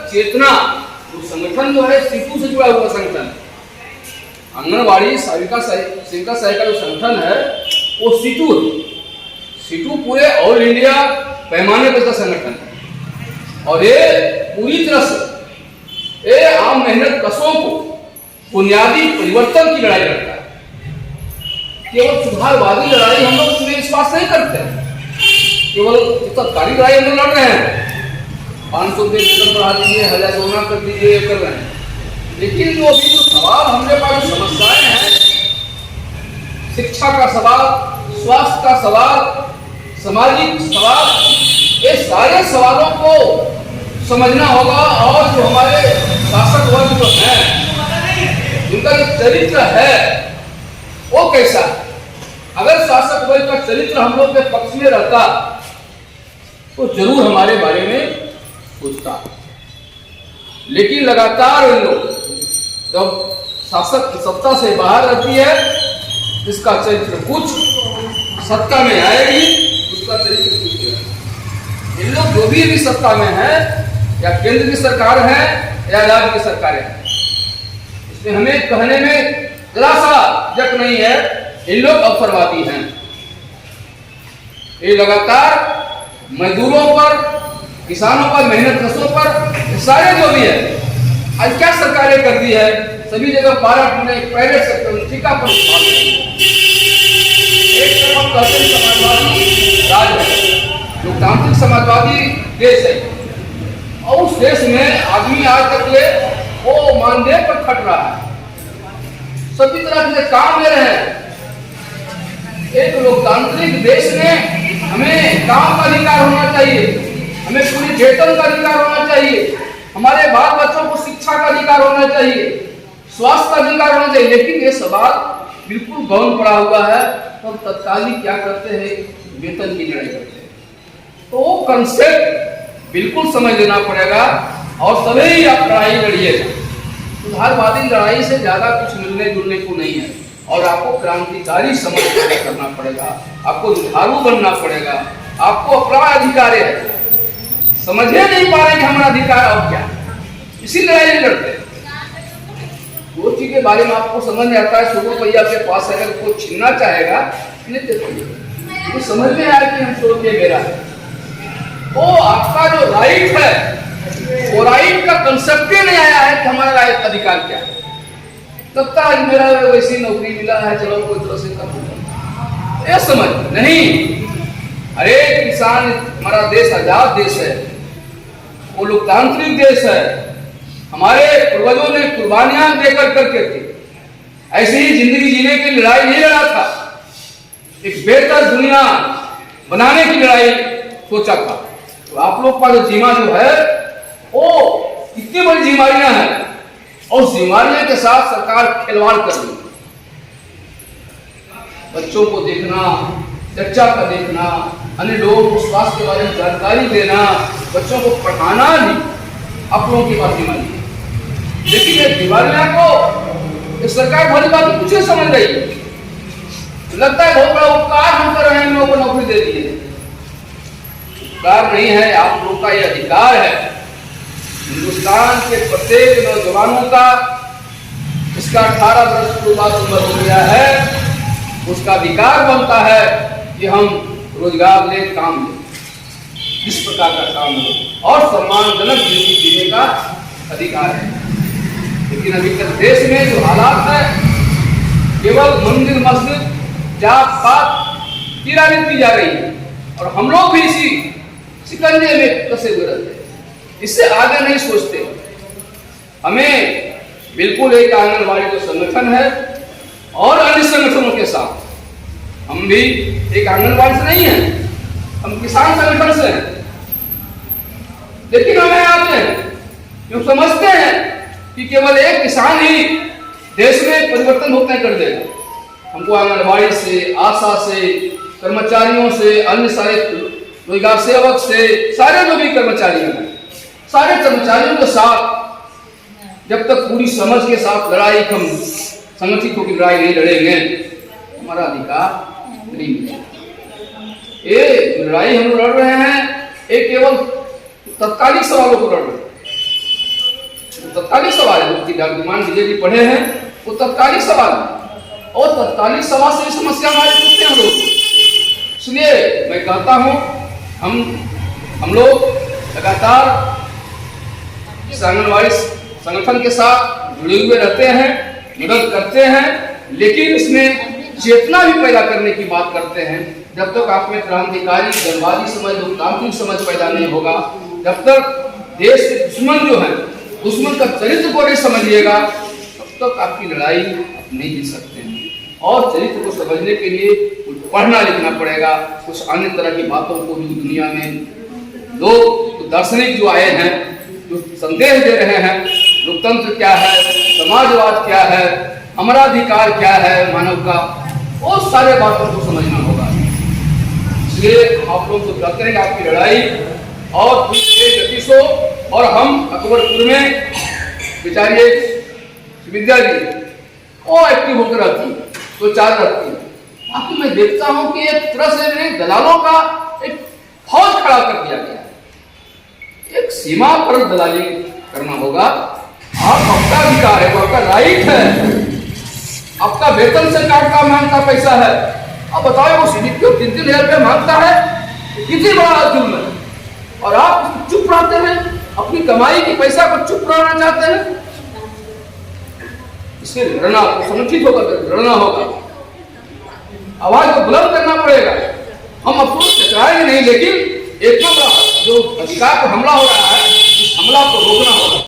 चेतना, वो संगठन जो है सीटू से जुड़ा हुआ संगठन, आंगनबाड़ी सेविका सहायिका जो संगठन है वो सीटू पूरे ऑल इंडिया पैमाने पर का संगठन है और ये पूरी तरह से ये आम मेहनत कशों को बुनियादी परिवर्तन की लड़ाई लड़ता है। केवल सुधारवादी लड़ाई हम लोग पूरे विश्वास नहीं करते, केवल सरकारी लड़ाई हम लोग लड़ रहे हैं, 500 वेतन बढ़ा दीजिए, 1000 गुना कर दीजिए, कर रहे हैं। लेकिन जो अभी जो सवाल हमारे पास समस्याएं हैं, शिक्षा का सवाल, स्वास्थ्य का सवाल, सामाजिक सवाल, ये सारे सवालों को समझना होगा। और जो हमारे शासक वर्ग जो हैं उनका जो चरित्र है वो कैसा है, अगर शासक वर्ग का चरित्र हम लोग के पक्ष में रहता तो जरूर हमारे बारे में सोचता। लेकिन लगातार इन लोग जब शासक की सत्ता से बाहर रहती है, इसका चरित्र कुछ, सत्ता में आएगी उसका चरित्र कुछ है। इन लोग जो भी सत्ता में है, या केंद्र की सरकार है या राज्य की सरकारें हैं, इसमें हमें कहने में जरा सा जक नहीं है, इन लोग अवसरवादी हैं। ये लगातार मजदूरों पर, किसानों पर, मेहनत कशों पर, सारे जो भी है, आज क्या सरकारें करती है, सभी जगह प्राइवेट सेक्टर ठेका पर एक तरफ कहते हैं समाजवादी राज है, लोकतांत्रिक समाजवादी देश है, और उस देश में आदमी आज तक ले वो मानदेय पर खट रहा है, सभी तरह के काम ले रहे हैं। एक लोकतांत्रिक देश में हमें काम का अधिकार होना चाहिए, हमें पूरी वेतन का अधिकार होना चाहिए, हमारे बाल बच्चों को शिक्षा का अधिकार होना चाहिए, स्वास्थ्य का अधिकार होना चाहिए। लेकिन ये सवाल बिल्कुल गौण पड़ा हुआ है, तो तत्कालीन क्या करते हैं, वेतन की लड़ाई करते हैं। तो वो कंसेप्ट बिल्कुल समझ लेना पड़ेगा और तभी आप लड़ाई लड़िएगा। सुधारवादी लड़ाई से ज्यादा कुछ मिलने जुलने को नहीं है, और आपको क्रांतिकारी समझ करना पड़ेगा, आपको जुझारू बनना पड़ेगा, आपको अपना अधिकार है, समझे नहीं पा रहे कि हमारा अधिकार और क्या, इसी लड़ाई में लड़ते हैं। वो चीज के बारे में आपको समझ में आता है, 100 रुपया के पास अगर कोई छीनना चाहेगा तो समझ में आया कि हम 100 रुपये मेरा है, वो आपका जो राइट है, वो राइट का कंसेप्ट ही नहीं आया है कि हमारा राइट अधिकार क्या है। तब तक आज मेरा वैसी नौकरी मिला है, चलो कोई तरह से कर, ये समझ नहीं। अरे किसान, हमारा देश आजाद देश है, वो लोकतांत्रिक देश है, हमारे पूर्वजों ने कुर्बानियां देकर करके थी, ऐसी ही जिंदगी जीने की लड़ाई नहीं लड़ा था, एक बेहतर दुनिया बनाने की लड़ाई सोचा था। तो आप लोग का जो जीमा जो है वो कितनी बड़ी बीमारियां हैं, और उस बीमारियों के साथ सरकार खिलवाड़ कर रही है। बच्चों को देखना, चर्चा का देखना, अन्य लोगों को स्वास्थ्य के बारे में जानकारी देना, बच्चों को पढ़ाना भी आप लोगों की बात बीमारी है। लेकिन ये बीमारियां को सरकार भली बात कुछ नहीं समझ रही है, लगता है बहुत बड़ा उपकार हम कर रहे हैं, लोगों को नौकरी दे दी है। उपकार नहीं है, आप लोगों का ये अधिकार है। हिंदुस्तान के प्रत्येक नौजवानों का, इसका 18 वर्ष के बाद उम्र हो गया है, उसका अधिकार बनता है कि हम रोजगार ले, काम ले, इस प्रकार का काम हो, और सम्मानजनक जिंदगी जीने का अधिकार है। लेकिन अभी तक देश में जो हालात है, केवल मंदिर मस्जिद जात पात की राजनीति जा रही है, और हम लोग भी इसी शिकंजे में फंसे हुए रहते हैं, इससे आगे नहीं सोचते। हमें बिल्कुल एक आंगनबाड़ी जो संगठन है और अन्य संगठनों के साथ, हम भी एक आंगनबाड़ी से नहीं है, हम किसान संगठन से हैं, लेकिन हमें आते हैं क्यों, समझते हैं कि केवल एक किसान ही देश में परिवर्तन होता है कर देगा। हमको आंगनबाड़ी से, आशा से, कर्मचारियों से, अन्य सारे रोजगार सेवक से, सारे जो भी कर्मचारी हैं, सारे कर्मचारियों के साथ जब तक पूरी समझ के साथ लड़ाई, हम संगठित होकर लड़ाई नहीं लड़ेंगे, हमारा अधिकार नहीं मिलेगा। ये लड़ाई हम लड़ रहे हैं, एक केवल तत्कालिक सवालों को लड़ रहे हैं, तत्कालीन सवाल है, जो डॉक्टर विजय जी पढ़े हैं वो तत्कालीन सवाल है, और तत्कालीन सवाल से समस्या हमारे पूछते हैं हम लोग। इसलिए मैं कहता हूँ हम लोग लगातार इस आंगनबाड़ी संगठन के साथ जुड़े हुए रहते हैं, मदद करते हैं, लेकिन इसमें चेतना भी पैदा करने की बात करते हैं। जब तक आप में क्रांतिकारी जनवादी समझ, लोकतांत्रिक समझ पैदा नहीं होगा, जब तक देश के दुश्मन जो है, दुश्मन का चरित्र को नहीं समझिएगा, तब तक आपकी लड़ाई आप नहीं जीत सकते हैं। और चरित्र को समझने के लिए कुछ पढ़ना लिखना पड़ेगा, कुछ अन्य तरह की बातों को भी दुनिया में लोग दार्शनिक जो आए हैं, जो संदेश दे रहे हैं, लोकतंत्र क्या है, समाजवाद क्या है, हमारा अधिकार क्या है मानव का, वो सारे बातों को समझना होगा। इसलिए आप लोग तो कहते हैं कि आपकी लड़ाई और गति से, और हम अकबरपुर में बेचारी विद्या जी वो एक्टिव होकर रहती, तो चार रहती। बाकी मैं देखता हूं कि एक तरह से दलालों का एक फौज खड़ा कर दिया गया। एक सीमा पर दलाली करना होगा। आप आपका अधिकार है, आपका राइट है, आपका वेतन से काटता मांगता पैसा है। अब बताओ वो सीधी क्यों 3-3 हजार मांगता है, कितनी बड़ा जुल्म है, और आप चुप रहते हैं, अपनी कमाई की पैसा को चुप रहना चाहते हैं। इससे लड़ना, संगठित होकर लड़ना होगा, आवाज को बुलंद करना पड़ेगा। हम अफसोस टकराएंगे नहीं, लेकिन एक जो अधिकार पर हमला हो रहा है, इस हमला को रोकना होगा।